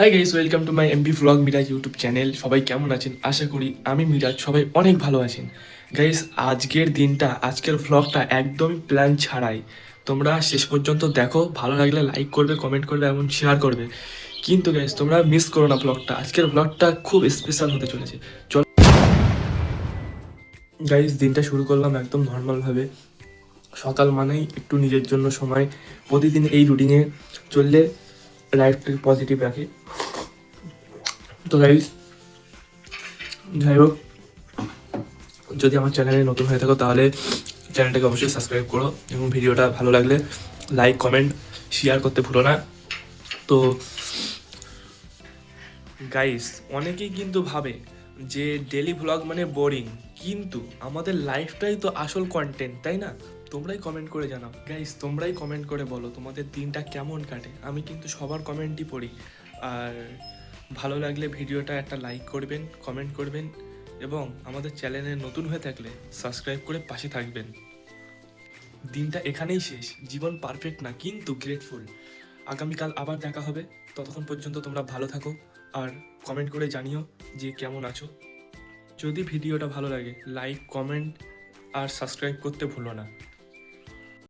High guys, welcome to my MB vlog Miraj YouTube channel. সবাই কেমন আছেন? আশা করি আমি মিরাজ সবাই অনেক ভালো আছেন। গাইস, আজকের ভ্লগটা একদমই প্ল্যান ছাড়াই। তোমরা শেষ পর্যন্ত দেখো, ভালো লাগলে লাইক করবে, কমেন্ট করবে এবং শেয়ার করবে। কিন্তু গাইস, তোমরা মিস করো না ভ্লগটা। আজকের ভ্লগটা খুব স্পেশাল হতে চলেছে। চল গাইস, দিনটা শুরু করলাম একদম নর্মালভাবে। সকাল মানেই একটু নিজের জন্য সময়। প্রতিদিন এই রুটিনে চললে লাইফটাকে পজিটিভ রাখে। তো গাইস, যাই হোক, যদি আমার চ্যানেলে নতুন হয়ে থাকো তাহলে চ্যানেলটাকে অবশ্যই সাবস্ক্রাইব করো এবং ভিডিওটা ভালো লাগলে লাইক, কমেন্ট, শেয়ার করতে ভুলো না। তো গাইস, অনেকেই কিন্তু ভাবে যে ডেলি ভ্লগ মানে বোরিং, কিন্তু আমাদের লাইফটাই তো আসল কন্টেন্ট, তাই না? তোমরাই কমেন্ট করে জানাও গাইস, তোমরাই কমেন্ট করে বলো তোমাদের দিনটা কেমন কাটে। আমি কিন্তু সবার কমেন্টই পড়ি। আর ভালো লাগলে ভিডিওটা একটা লাইক করবেন, কমেন্ট করবেন এবং আমাদের চ্যানেলে নতুন হয়ে থাকলে সাবস্ক্রাইব করে পাশে থাকবেন। দিনটা এখানেই শেষ। জীবন পারফেক্ট না, কিন্তু গ্রেটফুল। আগামীকাল আবার দেখা হবে। ততক্ষণ পর্যন্ত তোমরা ভালো থাকো আর কমেন্ট করে জানিও যে কেমন আছো। যদি ভিডিওটা ভালো লাগে, লাইক, কমেন্ট আর সাবস্ক্রাইব করতে ভুলো না।